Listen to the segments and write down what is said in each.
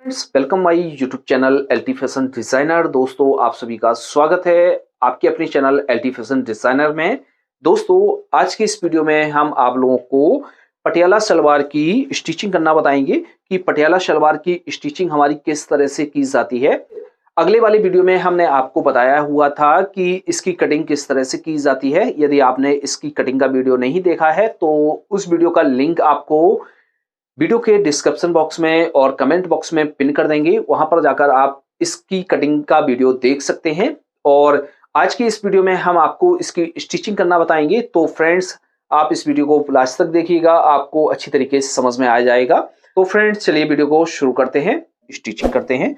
Friends, welcome my YouTube channel LT fashion designer. दोस्तों, आप सभी का स्वागत है आपके अपने चैनल एलटी फैशन डिजाइनर में। दोस्तों, आज की इस वीडियो में हम आप लोगों को पटियाला सलवार की स्टिचिंग करना बताएंगे कि पटियाला सलवार की स्टिचिंग हमारी किस तरह से की जाती है। अगले वाले वीडियो में हमने आपको बताया हुआ था कि इसकी कटिंग किस तरह से की जाती है। यदि आपने इसकी कटिंग का वीडियो नहीं देखा है तो उस वीडियो का लिंक आपको वीडियो के डिस्क्रिप्शन बॉक्स में और कमेंट बॉक्स में पिन कर देंगे। वहां पर जाकर आप इसकी कटिंग का वीडियो देख सकते हैं। और आज की इस वीडियो में हम आपको इसकी स्टिचिंग करना बताएंगे। तो फ्रेंड्स, आप इस वीडियो को लास्ट तक देखिएगा, आपको अच्छी तरीके से समझ में आ जाएगा। तो फ्रेंड्स, चलिए वीडियो को शुरू करते हैं, स्टिचिंग करते हैं।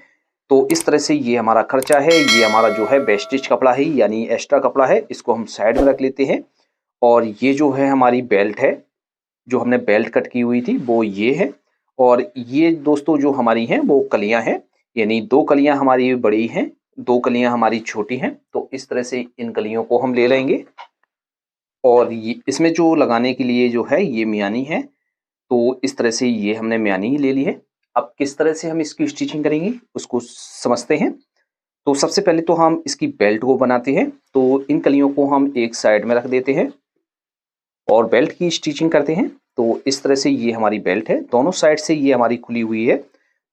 तो इस तरह से ये हमारा खर्चा है, ये हमारा जो है वेस्टेज कपड़ा है यानी एक्स्ट्रा कपड़ा है, इसको हम साइड में रख लेते हैं। और ये जो है हमारी बेल्ट है, जो हमने बेल्ट कट की हुई थी वो ये है। और ये दोस्तों जो हमारी हैं वो कलियां हैं, यानी दो कलियां हमारी बड़ी हैं, दो कलियां हमारी छोटी हैं। तो इस तरह से इन कलियों को हम ले लेंगे। और ये इसमें जो लगाने के लिए जो है ये मियानी है। तो इस तरह से ये हमने मियानी ही ले ली है। अब किस तरह से हम इसकी स्टिचिंग करेंगे उसको समझते हैं। तो सबसे पहले तो हम इसकी बेल्ट को बनाते हैं। तो इन कलियों को हम एक साइड में रख देते हैं और बेल्ट की स्टिचिंग करते हैं। तो इस तरह से ये हमारी बेल्ट है, दोनों साइड से ये हमारी खुली हुई है।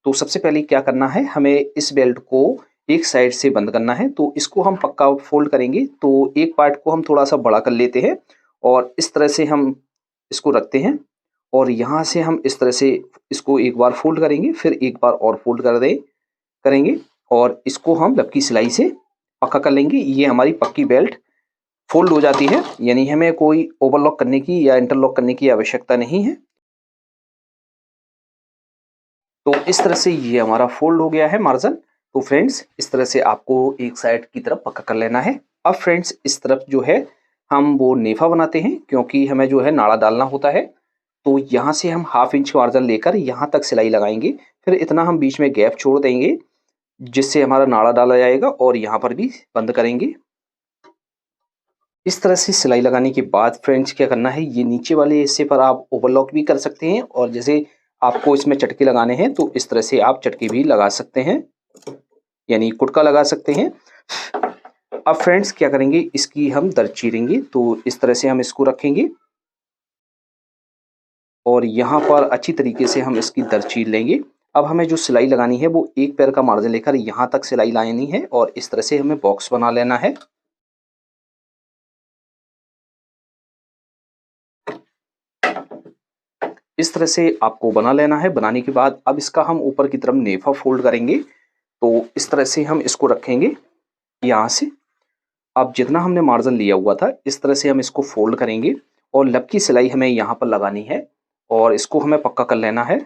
तो सबसे पहले क्या करना है, हमें इस बेल्ट को एक साइड से बंद करना है। तो इसको हम पक्का फोल्ड करेंगे। तो एक पार्ट को हम थोड़ा सा बड़ा कर लेते हैं और इस तरह से हम इसको रखते हैं। और यहाँ से हम इस तरह से इसको एक बार फोल्ड करेंगे, फिर एक बार और फोल्ड करेंगे और इसको हम लपकी सिलाई से पक्का कर लेंगे। ये हमारी पक्की बेल्ट फोल्ड हो जाती है, यानी हमें कोई ओवरलॉक करने की या इंटरलॉक करने की आवश्यकता नहीं है। तो इस तरह से ये हमारा फोल्ड हो गया है मार्जिन। तो फ्रेंड्स, इस तरह से आपको एक साइड की तरफ पक्का कर लेना है। अब फ्रेंड्स, इस तरफ जो है हम वो नेफा बनाते हैं, क्योंकि हमें जो है नाड़ा डालना होता है। तो यहाँ से हम 1/2 इंच मार्जिन लेकर यहाँ तक सिलाई लगाएंगे, फिर इतना हम बीच में गैप छोड़ देंगे जिससे हमारा नाड़ा डाला जाएगा और यहाँ पर भी बंद करेंगे। इस तरह से सिलाई लगाने के बाद फ्रेंड्स क्या करना है, ये नीचे वाले हिस्से पर आप ओवरलॉक भी कर सकते हैं और जैसे आपको इसमें चटके लगाने हैं तो इस तरह से आप चटके भी लगा सकते हैं, यानी कुटका लगा सकते हैं। अब फ्रेंड्स क्या करेंगे, इसकी हम दर चीरेंगे। तो इस तरह से हम इसको रखेंगे और यहाँ पर अच्छी तरीके से हम इसकी दर चीर लेंगे। अब हमें जो सिलाई लगानी है वो एक पैर का मार्जिन लेकर यहाँ तक सिलाई लानी है और इस तरह से हमें बॉक्स बना लेना है। इस तरह से आपको बना लेना है। बनाने के बाद अब इसका हम ऊपर की तरफ नेफा फोल्ड करेंगे। तो इस तरह से हम इसको रखेंगे यहाँ से। अब जितना हमने मार्जिन लिया हुआ था इस तरह से हम इसको फोल्ड करेंगे और लब की सिलाई हमें यहाँ पर लगानी है और इसको हमें पक्का कर लेना है।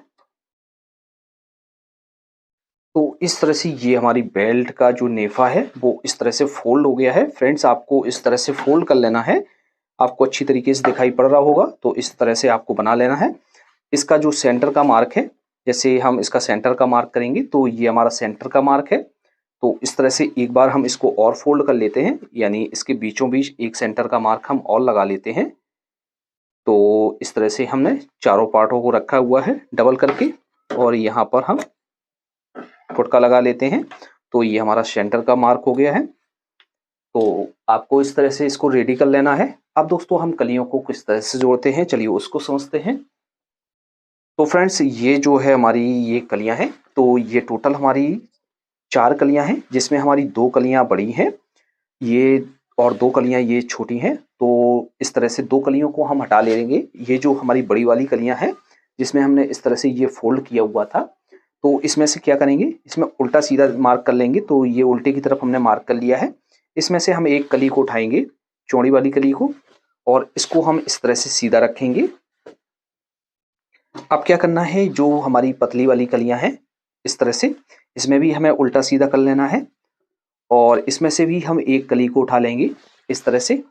तो इस तरह से ये हमारी बेल्ट का जो नेफा है वो इस तरह से फोल्ड हो गया है। फ्रेंड्स, आपको इस तरह से फोल्ड कर लेना है। आपको अच्छी तरीके से दिखाई पड़ रहा होगा। तो इस तरह से आपको बना लेना है। इसका जो सेंटर का मार्क है, जैसे हम इसका सेंटर का मार्क करेंगे तो ये हमारा सेंटर का मार्क है। तो इस तरह से एक बार हम इसको और फोल्ड कर लेते हैं, यानी इसके बीचों बीच एक सेंटर का मार्क हम और लगा लेते हैं। तो इस तरह से हमने चारों पार्टों को रखा हुआ है डबल करके और यहाँ पर हम फुटका लगा लेते हैं। तो ये हमारा सेंटर का मार्क हो गया है। तो आपको इस तरह से इसको रेडी कर लेना है। अब दोस्तों, हम कलियों को किस तरह से जोड़ते हैं, चलिए उसको समझते हैं। तो फ्रेंड्स, ये जो है हमारी ये कलियां हैं। तो ये टोटल हमारी 4 कलियां हैं, जिसमें हमारी 2 कलियां बड़ी हैं ये और 2 कलियां ये छोटी हैं। तो इस तरह से 2 कलियों को हम हटा लेंगे। ये जो हमारी बड़ी वाली कलियां हैं जिसमें हमने इस तरह से ये फोल्ड किया हुआ था, तो इसमें से क्या करेंगे, इसमें उल्टा सीधा मार्क कर लेंगे। तो ये उल्टे की तरफ हमने मार्क कर लिया है। इसमें से हम एक कली को उठाएंगे, चौड़ी वाली कली को, और इसको हम इस तरह से सीधा रखेंगे। अब क्या करना है, जो हमारी पतली वाली कलियां हैं इस तरह से, इसमें भी हमें उल्टा सीधा कर लेना है और इसमें से भी हम एक कली को उठा लेंगे इस तरह से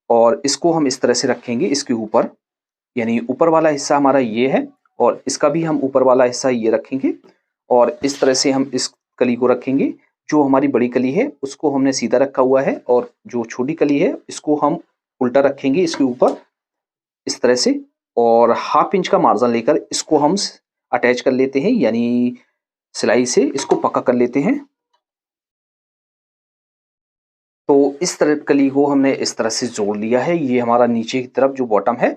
और इसको हम इस तरह से रखेंगे इसके ऊपर, यानी ऊपर वाला हिस्सा हमारा ये है और इसका भी हम ऊपर वाला हिस्सा ये रखेंगे और इस तरह से हम इस कली को रखेंगे। जो हमारी बड़ी कली है उसको हमने सीधा रखा हुआ है और जो छोटी कली है इसको हम उल्टा रखेंगे इसके ऊपर इस तरह से, और 1/2 इंच का मार्जिन लेकर इसको हम अटैच कर लेते हैं, यानी सिलाई से इसको पक्का कर लेते हैं। तो इस तरह कली को हमने इस तरह से जोड़ लिया है। ये हमारा नीचे की तरफ जो बॉटम है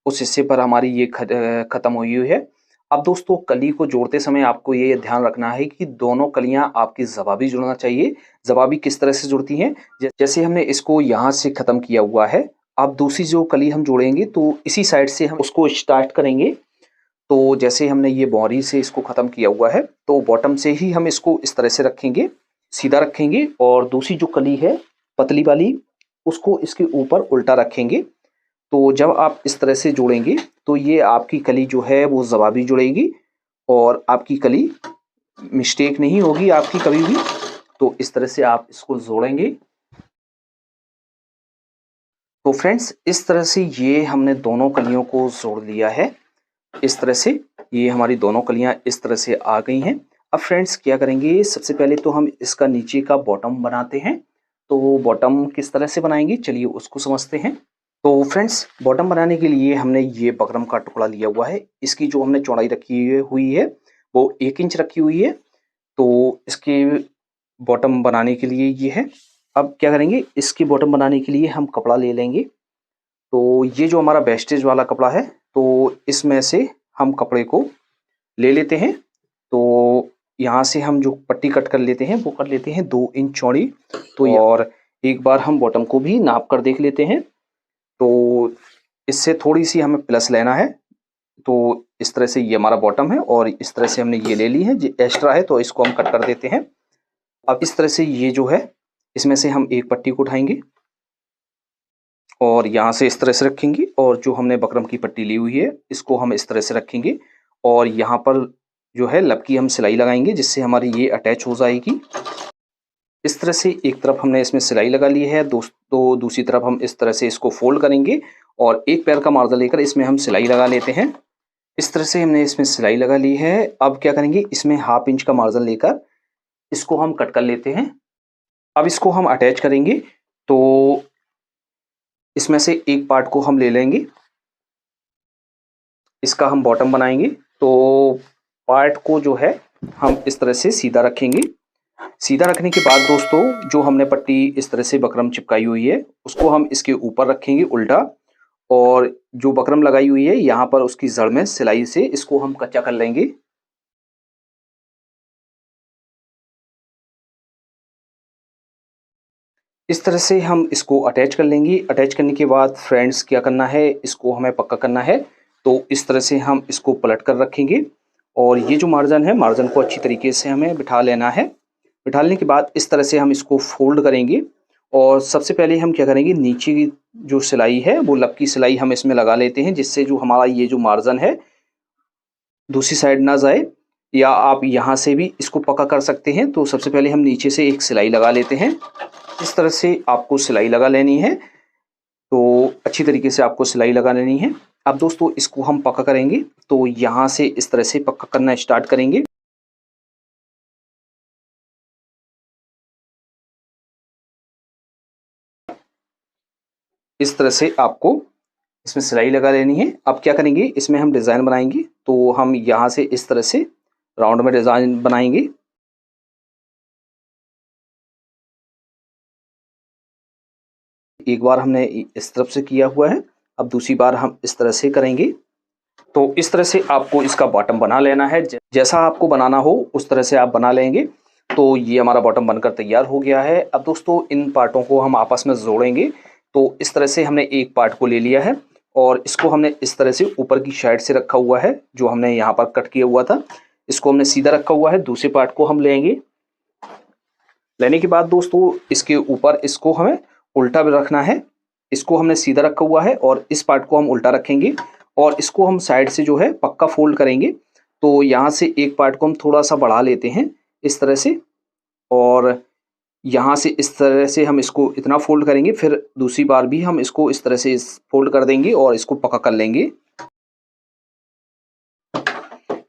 उस हिस्से पर हमारी ये खत्म हुई है। अब दोस्तों कली को जोड़ते समय आपको ये ध्यान रखना है कि दोनों कलियां आपकी जवाबी जुड़ना चाहिए। जवाबी किस तरह से जुड़ती हैं, जैसे हमने इसको यहाँ से खत्म किया हुआ है, अब दूसरी जो कली हम जोड़ेंगे तो इसी साइड से हम उसको स्टार्ट करेंगे। तो जैसे हमने ये बॉरी से इसको खत्म किया हुआ है तो बॉटम से ही हम इसको इस तरह से रखेंगे, सीधा रखेंगे, और दूसरी जो कली है पतली वाली उसको इसके ऊपर उल्टा रखेंगे। तो जब आप इस तरह से जोड़ेंगे तो ये आपकी कली जो है वो जवाबी जुड़ेगी और आपकी कली मिस्टेक नहीं होगी आपकी कभी भी। तो इस तरह से आप इसको जोड़ेंगे। तो फ्रेंड्स इस तरह से ये हमने दोनों कलियों को जोड़ लिया है। इस तरह से ये हमारी दोनों कलियां इस तरह से आ गई हैं। अब फ्रेंड्स क्या करेंगे, सबसे पहले तो हम इसका नीचे का बॉटम बनाते हैं। तो बॉटम किस तरह से बनाएंगे चलिए उसको समझते हैं। तो फ्रेंड्स बॉटम बनाने के लिए हमने ये बकरम का टुकड़ा लिया हुआ है। इसकी जो हमने चौड़ाई रखी हुई है वो 1 इंच रखी हुई है। तो इसके बॉटम बनाने के लिए ये है। अब क्या करेंगे, इसकी बॉटम बनाने के लिए हम कपड़ा ले लेंगे। तो ये जो हमारा वेस्टेज वाला कपड़ा है तो इसमें से हम कपड़े को ले लेते हैं। तो यहाँ से हम जो पट्टी कट कर लेते हैं वो कर लेते हैं 2 इंच चौड़ी। तो और एक बार हम बॉटम को भी नाप कर देख लेते हैं। तो इससे थोड़ी सी हमें प्लस लेना है। तो इस तरह से ये हमारा बॉटम है और इस तरह से हमने ये ले ली है, जो एक्स्ट्रा है तो इसको हम कट कर देते हैं। अब इस तरह से ये जो है इसमें से हम एक पट्टी को उठाएंगे और यहाँ से इस तरह से रखेंगे, और जो हमने बकरम की पट्टी ली हुई है इसको हम इस तरह से रखेंगे और यहाँ पर जो है लब की हम सिलाई लगाएंगे जिससे हमारी ये अटैच हो जाएगी। इस तरह से एक तरफ हमने इसमें सिलाई लगा ली है दोस्तों, दूसरी तरफ हम इस तरह से इसको फोल्ड करेंगे और एक पैर का मार्जिन लेकर इसमें हम सिलाई लगा लेते हैं। इस तरह से हमने इसमें सिलाई लगा ली है। अब क्या करेंगे, इसमें 1/2 इंच का मार्जिन लेकर इसको हम कट कर लेते हैं। अब इसको हम अटैच करेंगे। तो इसमें से एक पार्ट को हम ले लेंगे, इसका हम बॉटम बनाएंगे। तो पार्ट को जो है हम इस तरह से सीधा रखेंगे। सीधा रखने के बाद दोस्तों जो हमने पट्टी इस तरह से बकरम चिपकाई हुई है उसको हम इसके ऊपर रखेंगे उल्टा, और जो बकरम लगाई हुई है यहाँ पर उसकी जड़ में सिलाई से इसको हम कच्चा कर लेंगे। इस तरह से हम इसको अटैच कर लेंगे। अटैच करने के बाद फ्रेंड्स क्या करना है, इसको हमें पक्का करना है। तो इस तरह से हम इसको पलट कर रखेंगे और ये जो मार्जिन है मार्जिन को अच्छी तरीके से हमें बिठा लेना है। बिठाने के बाद इस तरह से हम इसको फोल्ड करेंगे और सबसे पहले हम क्या करेंगे, नीचे की जो सिलाई है वो लब की सिलाई हम इसमें लगा लेते हैं जिससे जो हमारा ये जो मार्जिन है दूसरी साइड ना जाए, या आप यहाँ से भी इसको पक्का कर सकते हैं। तो सबसे पहले हम नीचे से एक सिलाई लगा लेते हैं। इस तरह से आपको सिलाई लगा लेनी है। तो अच्छी तरीके से आपको सिलाई लगा लेनी है। अब दोस्तों इसको हम पक्का करेंगे। तो यहाँ से इस तरह से पक्का करना स्टार्ट करेंगे। इस तरह से आपको इसमें सिलाई लगा लेनी है। अब क्या करेंगे, इसमें हम डिज़ाइन बनाएंगे। तो हम यहाँ से इस तरह से राउंड में डिज़ाइन बनाएंगे। एक बार हमने इस तरफ से किया हुआ है, अब दूसरी बार हम इस तरह से करेंगे। तो इस तरह से आपको इसका बॉटम बना लेना है। जैसा आपको बनाना हो उस तरह से आप बना लेंगे। तो ये हमारा बॉटम बनकर तैयार हो गया है। अब दोस्तों इन पार्टों को हम आपस में जोड़ेंगे। तो इस तरह से हमने एक पार्ट को ले लिया है और इसको हमने इस तरह से ऊपर की साइड से रखा हुआ है, जो हमने यहाँ पर कट किया हुआ था इसको हमने सीधा रखा हुआ है। दूसरे पार्ट को हम लेंगे। लेने के बाद दोस्तों इसके ऊपर इसको हमें उल्टा भी रखना है। इसको हमने सीधा रखा हुआ है और इस पार्ट को हम उल्टा रखेंगे और इसको हम साइड से जो है पक्का फोल्ड करेंगे। तो यहाँ से एक पार्ट को हम थोड़ा सा बढ़ा लेते हैं इस तरह से, और यहाँ से इस तरह से हम इसको इतना फोल्ड करेंगे। फिर दूसरी बार भी हम इसको इस तरह से फोल्ड कर देंगे और इसको पक्का कर लेंगे।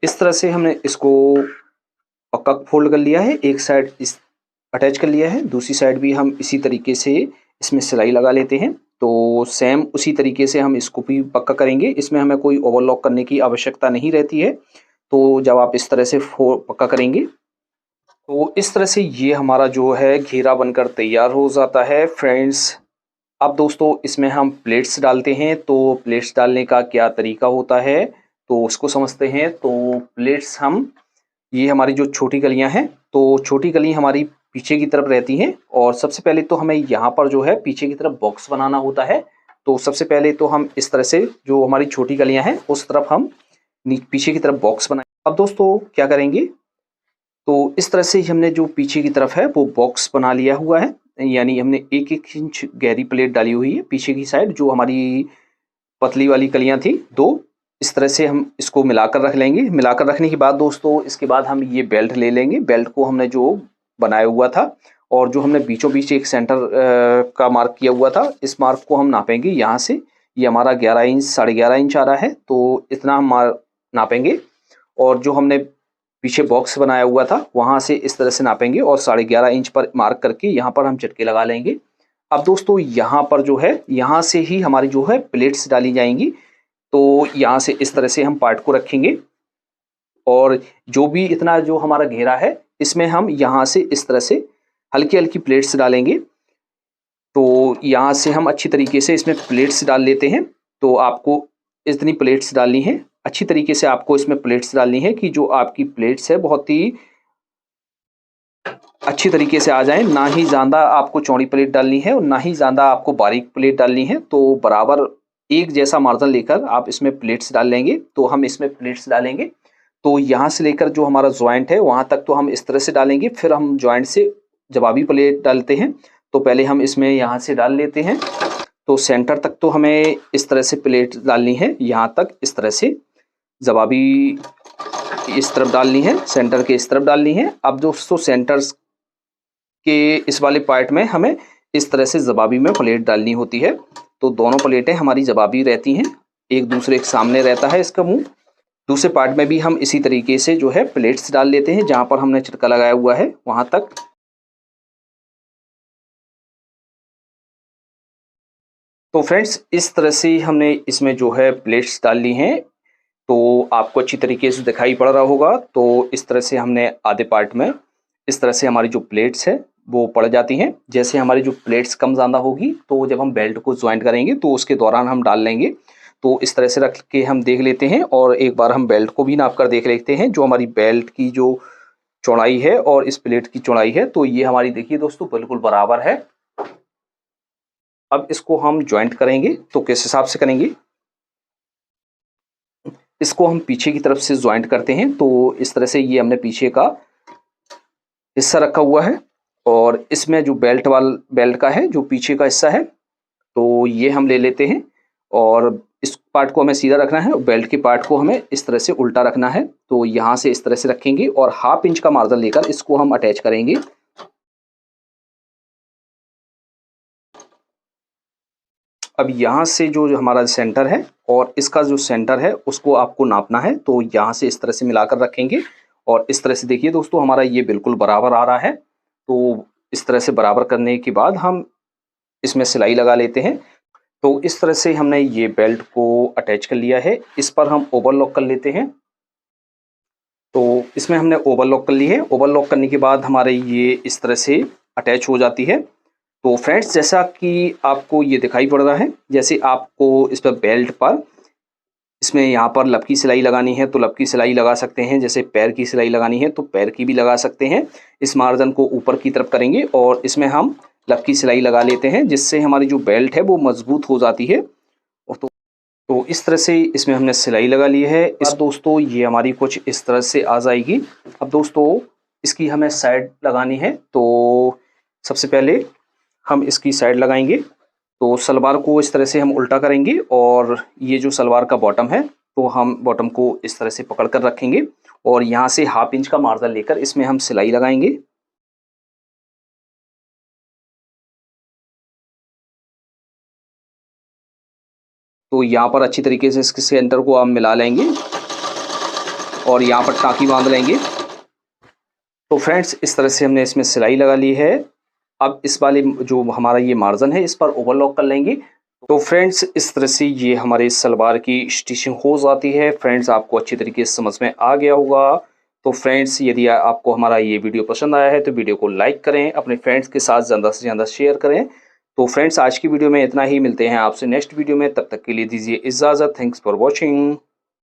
इस तरह से हमने इसको पक्का फोल्ड कर लिया है। एक साइड इस अटैच कर लिया है, दूसरी साइड भी हम इसी तरीके से इसमें सिलाई लगा लेते हैं। तो सेम उसी तरीके से हम इसको भी पक्का करेंगे। इसमें हमें कोई ओवरलॉक करने की आवश्यकता नहीं रहती है। तो जब आप इस तरह से पक्का करेंगे तो इस तरह से ये हमारा जो है घेरा बनकर तैयार हो जाता है फ्रेंड्स। अब दोस्तों इसमें हम प्लेट्स डालते हैं, तो प्लेट्स डालने का क्या तरीका होता है तो उसको समझते हैं। तो प्लेट्स हम, ये हमारी जो छोटी कलियां हैं, तो छोटी कली हमारी पीछे की तरफ रहती हैं और सबसे पहले तो हमें यहाँ पर जो है पीछे की तरफ बॉक्स बनाना होता है। तो सबसे पहले तो हम इस तरह से जो हमारी छोटी कलियां हैं उस तरफ हम पीछे की तरफ बॉक्स बनाएं। अब दोस्तों क्या करेंगे, तो इस तरह से हमने जो पीछे की तरफ है वो बॉक्स बना लिया हुआ है, यानी हमने 1-1 इंच गहरी प्लेट डाली हुई है पीछे की साइड। जो हमारी पतली वाली कलियां थी दो, इस तरह से हम इसको मिलाकर रख लेंगे। मिलाकर रखने के बाद दोस्तों इसके बाद हम ये बेल्ट ले लेंगे। बेल्ट को हमने जो बनाया हुआ था और जो हमने बीचों बीच एक सेंटर का मार्क किया हुआ था, इस मार्क को हम नापेंगे यहाँ से। ये हमारा 11 इंच 11.5 इंच आ रहा है, तो इतना हम नापेंगे। और जो हमने पीछे बॉक्स बनाया हुआ था वहाँ से इस तरह से नापेंगे और 11.5 इंच पर मार्क करके यहाँ पर हम चटके लगा लेंगे। अब दोस्तों यहाँ पर जो है, यहाँ से ही हमारी जो है प्लेट्स डाली जाएंगी। तो यहाँ से इस तरह से हम पार्ट को रखेंगे और जो भी इतना जो हमारा घेरा है इसमें हम यहाँ से इस तरह से हल्की हल्की प्लेट्स डालेंगे। तो यहाँ से हम अच्छी तरीके से इसमें प्लेट्स डाल लेते हैं। तो आपको इतनी प्लेट्स डालनी है, अच्छी तरीके से आपको इसमें प्लेट्स डालनी है कि जो आपकी प्लेट्स है बहुत ही अच्छी तरीके से आ जाए। ना ही ज़्यादा आपको चौड़ी प्लेट डालनी है और ना ही ज़्यादा आपको बारीक प्लेट डालनी है। तो बराबर एक जैसा मार्जिन लेकर आप इसमें प्लेट्स डाल लेंगे। तो हम इसमें प्लेट्स डालेंगे, तो यहाँ से लेकर जो हमारा जॉइंट है वहाँ तक तो हम इस तरह से डालेंगे। फिर हम जॉइंट से जवाबी प्लेट डालते हैं, तो पहले हम इसमें यहाँ से डाल लेते हैं। तो सेंटर तक तो हमें इस तरह से प्लेट डालनी है, यहाँ तक इस तरह से जवाबी इस तरफ डालनी है, सेंटर के इस तरफ डालनी है। अब दोस्तों सेंटर के इस वाले पार्ट में हमें इस तरह से जवाबी में प्लेट डालनी होती है। तो दोनों प्लेटें हमारी जवाबी रहती हैं, एक दूसरे के सामने रहता है इसका मुंह। दूसरे पार्ट में भी हम इसी तरीके से जो है प्लेट्स डाल लेते हैं, जहां पर हमने चटका लगाया हुआ है वहां तक। तो फ्रेंड्स इस तरह से हमने इसमें जो है प्लेट्स डाल ली हैं, तो आपको अच्छी तरीके से दिखाई पड़ रहा होगा। तो इस तरह से हमने आधे पार्ट में इस तरह से हमारी जो प्लेट्स है वो पड़ जाती हैं। जैसे हमारी जो प्लेट्स कम ज़्यादा होगी तो जब हम बेल्ट को ज्वाइंट करेंगे तो उसके दौरान हम डाल लेंगे। तो इस तरह से रख के हम देख लेते हैं और एक बार हम बेल्ट को भी नाप कर देख लेते हैं। जो हमारी बेल्ट की जो चौड़ाई है और इस प्लेट की चौड़ाई है, तो ये हमारी देखिए दोस्तों बिल्कुल बराबर है। अब इसको हम ज्वाइंट करेंगे, तो किस हिसाब से करेंगे, इसको हम पीछे की तरफ से ज्वाइंट करते हैं। तो इस तरह से ये हमने पीछे का हिस्सा रखा हुआ है और इसमें जो बेल्ट का है जो पीछे का हिस्सा है, तो ये हम ले लेते हैं और इस पार्ट को हमें सीधा रखना है और बेल्ट के पार्ट को हमें इस तरह से उल्टा रखना है। तो यहाँ से इस तरह से रखेंगे और 1/2 इंच का मार्जिन लेकर इसको हम अटैच करेंगे। अब यहाँ से जो हमारा सेंटर है और इसका जो सेंटर है उसको आपको नापना है। तो यहाँ से इस तरह से मिलाकर रखेंगे और इस तरह से देखिए दोस्तों हमारा ये बिल्कुल बराबर आ रहा है। तो इस तरह से बराबर करने के बाद हम इसमें सिलाई लगा लेते हैं। तो इस तरह से हमने ये बेल्ट को अटैच कर लिया है। इस पर हम ओवरलॉक कर लेते हैं। तो इसमें हमने ओवरलॉक कर ली है। ओवरलॉक करने के बाद हमारे ये इस तरह से अटैच हो जाती है। तो फ्रेंड्स जैसा कि आपको ये दिखाई पड़ रहा है, जैसे आपको इस पर बेल्ट पर इसमें यहाँ पर लपकी सिलाई लगानी है तो लपकी सिलाई लगा सकते हैं। जैसे पैर की सिलाई लगानी है तो पैर की भी लगा सकते हैं। इस मार्जिन को ऊपर की तरफ करेंगे और इसमें हम लपकी सिलाई लगा लेते हैं, जिससे हमारी जो बेल्ट है वो मजबूत हो जाती है। तो इस तरह से इसमें हमने सिलाई लगा ली है। इस दोस्तों ये हमारी कुछ इस तरह से आ जाएगी। अब दोस्तों इसकी हमें साइड लगानी है। तो सबसे पहले हम इसकी साइड लगाएंगे। तो सलवार को इस तरह से हम उल्टा करेंगे और ये जो सलवार का बॉटम है तो हम बॉटम को इस तरह से पकड़ कर रखेंगे और यहाँ से 1/2 इंच का मार्जिन लेकर इसमें हम सिलाई लगाएंगे। तो यहाँ पर अच्छी तरीके से इसके सेंटर को हम मिला लेंगे और यहाँ पर टाँकी बांध लेंगे। तो फ्रेंड्स इस तरह से हमने इसमें सिलाई लगा ली है। अब इस वाले जो हमारा ये मार्जिन है इस पर ओवरलॉक कर लेंगे। तो फ्रेंड्स इस तरह से ये हमारे सलवार की स्टिचिंग हो जाती है। फ्रेंड्स आपको अच्छी तरीके से समझ में आ गया होगा। तो फ्रेंड्स यदि आपको हमारा ये वीडियो पसंद आया है तो वीडियो को लाइक करें, अपने फ्रेंड्स के साथ ज़्यादा से ज़्यादा शेयर करें। तो फ्रेंड्स आज की वीडियो में इतना ही, मिलते हैं आपसे नेक्स्ट वीडियो में, तब तक के लिए दीजिए इजाज़त। Thanks for watching.